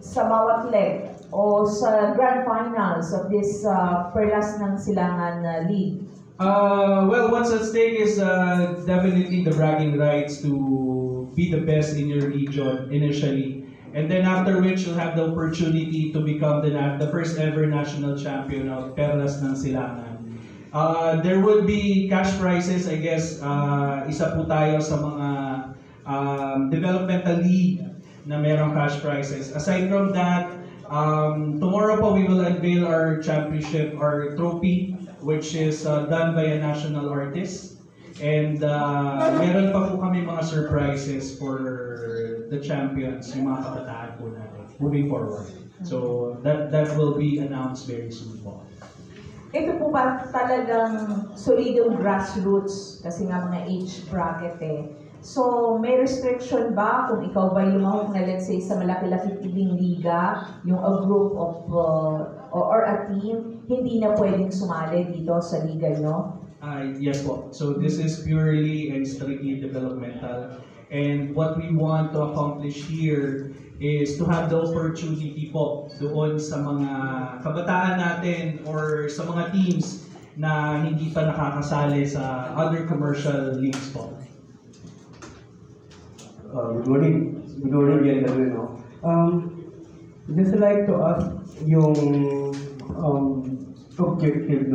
sa bawat leg o sa grand finals of this Perlas ng Silangan League? Well, what's at stake is definitely the bragging rights to be the best in your region initially. And then after which, you'll have the opportunity to become the first ever national champion of Perlas ng Silangan. There will be cash prizes, I guess. Isa po tayo sa mga developmental league na merong cash prizes. Aside from that, tomorrow po we will unveil our championship, our trophy, which is done by a national artist. And meron pa po kami mga surprises for the champions, yung mga kabataan po natin, moving forward. So that will be announced very soon po. Ito po ba talagang solidong grassroots kasi nga mga age bracket eh. So, may restriction ba kung ikaw ba lumahok na let's say sa malaki-laki tibing liga, yung a group of or a team, hindi na pwedeng sumali dito sa liga, no? Yes po. So this is purely and strictly developmental. And what we want to accomplish here is to have the opportunity po doon sa mga kabataan natin or sa mga teams na hindi pa nakakasali sa other commercial leagues po. Good morning. Good morning, gentlemen. Just like to ask yung objective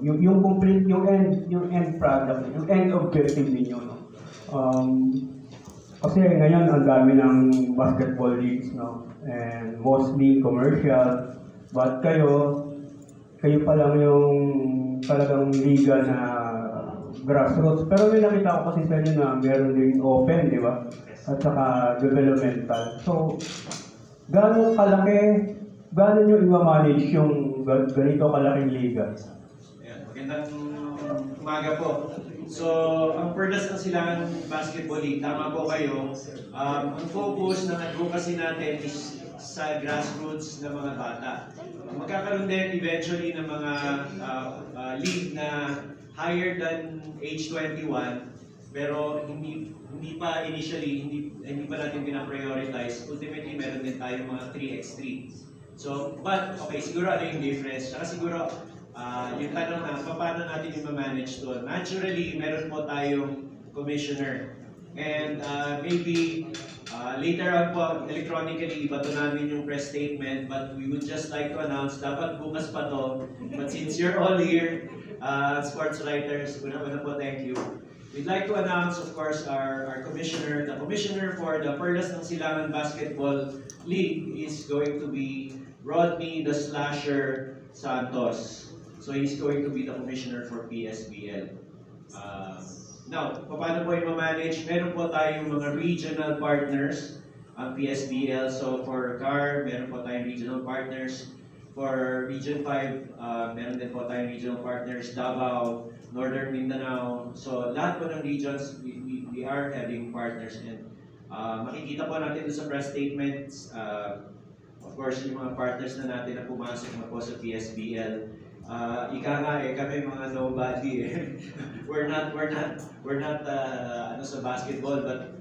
yung complete yung end product, yung end objective niyo, no? Kasi ngayon ang dami ng basketball leagues, no? And mostly commercial, but kayo pa lang yung talagang liga na grassroots. Pero may nakita ko kasi sa inyo na meron din open, di ba? At saka developmental. So, gaano nyo i-manage yung ganito kalaking liga? Magandang umaga po. So, ang Perlas ng Silangan Basketball League, tama po kayo. Ang focus ng advocacy natin is sa grassroots ng mga bata. Magkakaroon din eventually ng mga league na higher than age 21, pero hindi pa initially, hindi pa natin pina-prioritize. Ultimately, meron din tayo mga 3x3. So, but, okay, siguro ano yung difference? Saka siguro, yung tanong na, paano natin yung ma-manage doon? Naturally, meron po tayong commissioner. And maybe later on po, electronically, iba to namin yung press statement, but we would just like to announce, dapat bukas pa to. But since you're all here, sports writers, una po, thank you. We'd like to announce, of course, our commissioner. The commissioner for the Perlas ng Silangan Basketball League is going to be Rodney the Slasher Santos. So he's going to be the commissioner for PSBL. Now, paano po i-manage? Meron po tayong mga regional partners ang PSBL. So for CAR, meron po tayong regional partners. For Region 5, meron din po tayong regional partners, Davao, Northern Mindanao. So lahat po ng regions, we are having partners. And makikita po natin doon sa press statements, of course, yung mga partners na natin na pumasok na po sa PSBL. Ika nga kami mga nobody. we're not sa basketball, but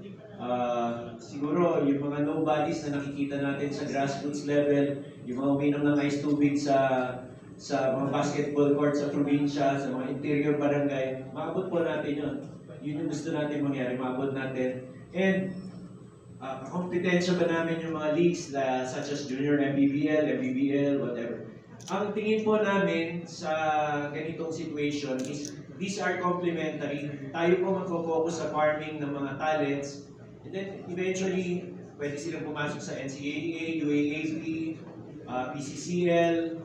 siguro yung mga nobodies na nakikita natin sa grassroots level, yung mga uminom ng ice tubig sa mga basketball court sa probinsya, sa mga interior barangay, maabot po natin yun. Yun yung gusto natin mangyari, maabot natin. And kompetensya ba namin yung mga leagues such as Junior MBBL, MBBL, whatever. Ang tingin po namin sa ganitong situation is these are complementary. Tayo po magfocus sa farming ng mga talents, and then eventually pwede silang pumasok sa NCAA, UAAP, PCCL.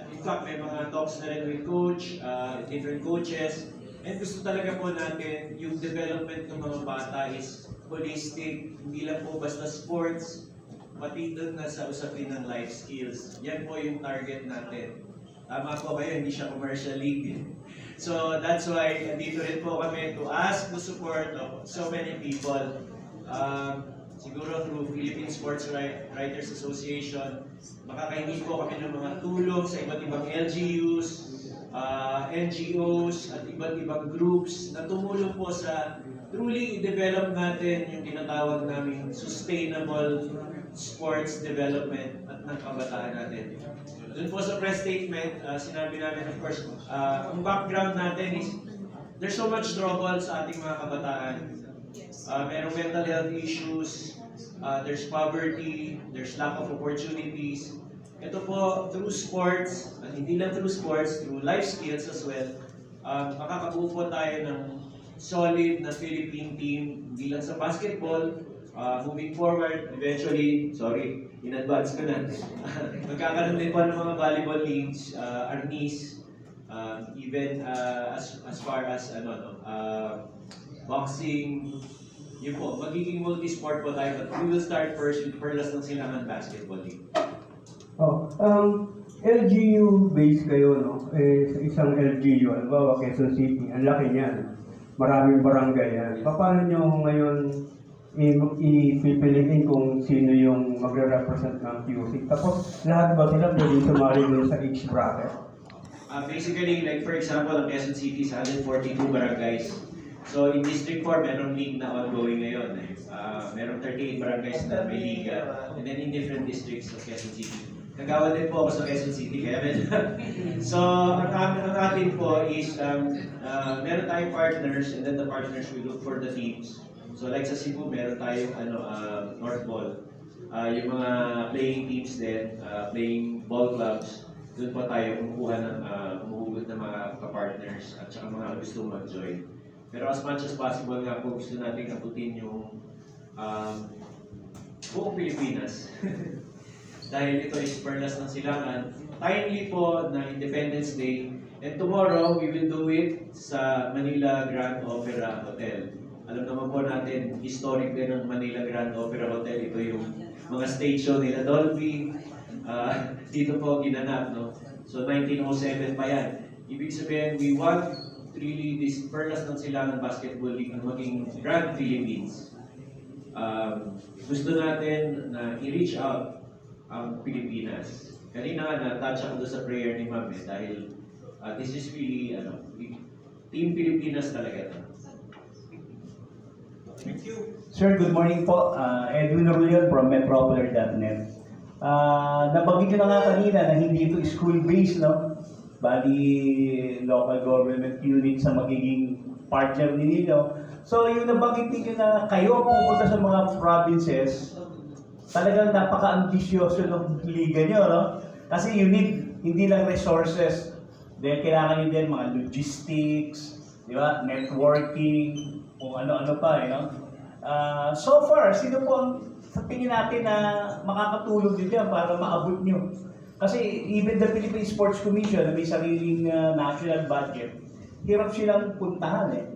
In fact, may mga talks na rin with coach, different coaches. And gusto talaga po natin yung development ng mga bata is holistic, hindi lang po basta sports, pati doon na sa usapin ng life skills. Yan po yung target natin. Tama po kayo, hindi siya commercial league. So that's why dito rin po kami to ask the support of so many people. Siguro through Philippine Sports Writers Association, makakahingi po kami ng mga tulong sa iba't ibang LGUs, NGOs, at iba't ibang groups na tumulong po sa truly i-develop natin yung tinatawag naming sustainable sports development at ng kabataan natin. Doon po sa press statement, sinabi namin, of course, ang background natin is there's so much trouble sa ating mga kabataan. Merong mental health issues, there's poverty, there's lack of opportunities. Ito po, through sports, at hindi lang through sports, through life skills as well, makakabuo po tayo ng solid na Philippine team, hindi lang sa basketball. Moving forward, eventually, in advance ko na, magkakaroon din po ng mga volleyball leagues, arnis, even as far as boxing, yun po, magiging multi-sport po tayo, but we will start first with Perlas ng Silangan Basketball League. LGU based kayo, no? Sa isang LGU, halimbawa Quezon City, ang laki niyan. Maraming barangay yan. Paano nyo ngayon ipipiliin kung sino yung magre-represent ng QC? Tapos lahat ba sila pwede sumali doon sa age bracket? Basically, like for example, ang Quezon City is 142 barangays. So in District 4, merong league na ongoing ngayon. Merong 38 barangays na may liga. And then in different districts of Quezon City. Nagawa din po ako sa Quezon City, kaya so, ang atin po is, meron tayong partners, and then the partners will look for the teams. So like sa Cebu, meron tayong North Ball. Yung mga playing teams din, playing ball clubs, doon po tayo kumukuha ng humuhugot ng mga ka-partners at saka mga gusto mag-join. Pero as much as possible nga po, gusto natin kaputin yung buong Pilipinas. Dahil ito is Perlas ng Silangan. Timely po na Independence Day. And tomorrow, we will do it sa Manila Grand Opera Hotel. Alam naman po natin, historic din ng Manila Grand Opera Hotel. Ito yung mga stage show nila Dolby. Dito po ginanap, no? So 1907 pa yan. Ibig sabihin, we want really this Perlas ng Silangan Basketball League na maging Grand Philippines. Gusto natin na i-reach out ang Pilipinas. Kanina nga na-touch ako doon sa prayer ni Ma'am dahil this is really, Team Pilipinas talaga ito. Thank you. Sir, good morning po. Edwin Rulion from Metropoler.net. Nabanggit nyo na nga kanina na hindi ito school-based, no? Bali, local government units sa magiging partner ninyo. So, yung nabanggit nyo na kayo pupunta sa mga provinces, talagang napaka-ambisyoso ng liga nyo, no? Kasi you need, hindi lang resources, then kailangan nyo din mga logistics, di ba? Networking, kung ano-ano pa, no? So far, sino po ang sa tingin natin na makakatulong din dyan para maabot nyo? Kasi even the Philippine Sports Commission na may sariling national budget, hirap silang puntahan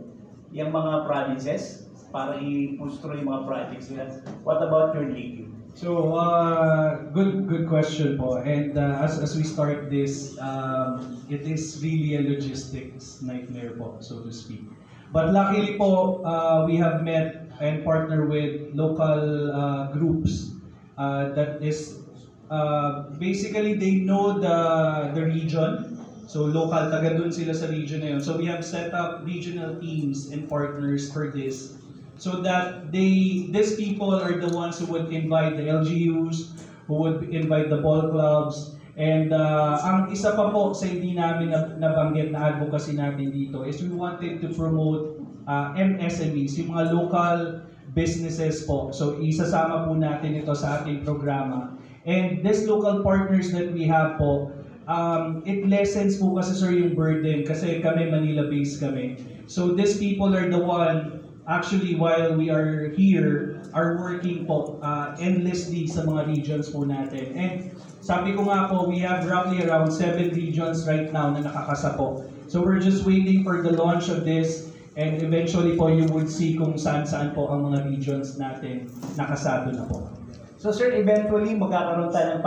yung mga provinces para i-push through yung mga projects nila. What about your league? So, good question po. And as we start this, it is really a logistics nightmare po, so to speak. But luckily po, we have met and partner with local groups that is basically they know the region. So local, taga dun sila sa region na yun. So we have set up regional teams and partners for this. So that these people are the ones who would invite the LGUs, who would invite the ball clubs, and ang isa pa po sa hindi namin nabanggit na advocacy natin dito is we wanted to promote MSMEs, yung mga local businesses po. So isasama po natin ito sa ating programa. And these local partners that we have po, it lessens po kasi sir yung burden kasi kami Manila-based kami. So these people are the one actually, while we are here, are working po endlessly sa mga regions po natin. And sabi ko nga po, we have roughly around 7 regions right now na nakakasa po. So we're just waiting for the launch of this, and eventually po you would see kung saan-saan po ang mga regions natin nakasado na po. So sir, eventually magkakaroon tayo ng